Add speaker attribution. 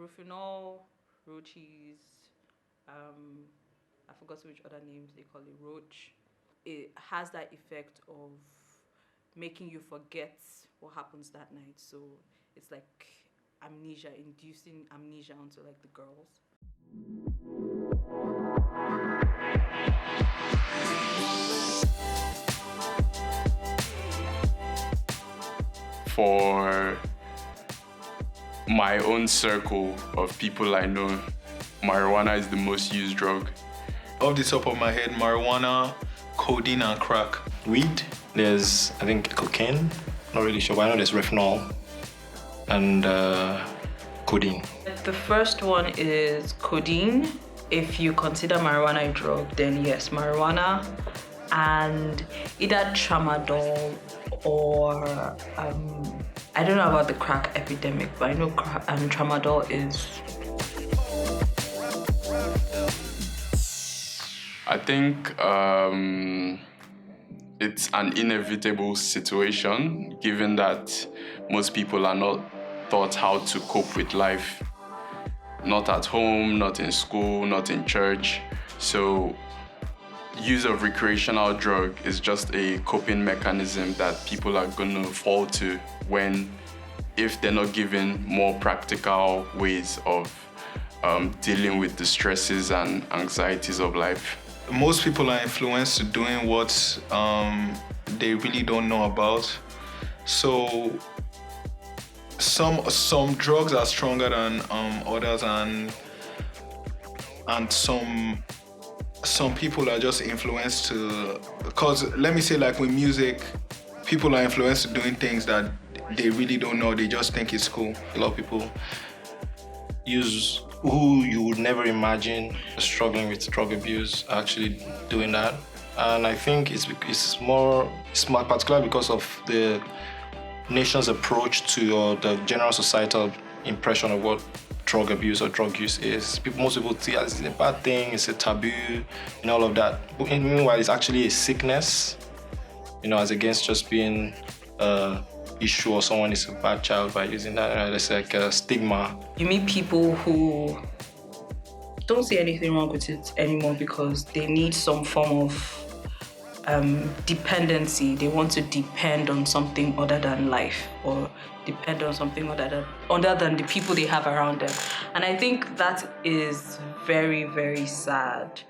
Speaker 1: Rufinol, Roaches, I forgot which other names they call it, Roach. It has that effect of making you forget what happens that night. So it's like amnesia, inducing amnesia onto like the girls.
Speaker 2: For my own circle of people I know, marijuana is the most used drug.
Speaker 3: Off the top of my head, marijuana, codeine, and crack.
Speaker 4: Weed, there's, I think, cocaine. Not really sure, but I know there's retinol and codeine.
Speaker 1: The first one is codeine. If you consider marijuana a drug, then yes, marijuana and either tramadol or I don't know about the crack epidemic, but I know tramadol is.
Speaker 2: I think it's an inevitable situation, given that most people are not taught how to cope with life. Not at home, not in school, not in church. So use of recreational drug is just a coping mechanism that people are gonna fall to if they're not given more practical ways of dealing with the stresses and anxieties of life.
Speaker 3: Most people are influenced to doing what they really don't know about. So some drugs are stronger than others, and some people are just influenced to, because let me say, like with music, people are influenced to doing things that they really don't know, they just think it's cool.
Speaker 4: A lot of people use who you would never imagine struggling with drug abuse actually doing that. And I think it's smart, particularly because of the nation's approach to or the general societal impression of what drug abuse or drug use is. Most people see it as a bad thing, it's a taboo, and all of that. But meanwhile, it's actually a sickness, as against just being an issue or someone is a bad child by using that. It's like a stigma.
Speaker 1: You meet people who don't see anything wrong with it anymore because they need some form of dependency. They want to depend on something other than life, or depend on something other than the people they have around them. And I think that is very, very sad.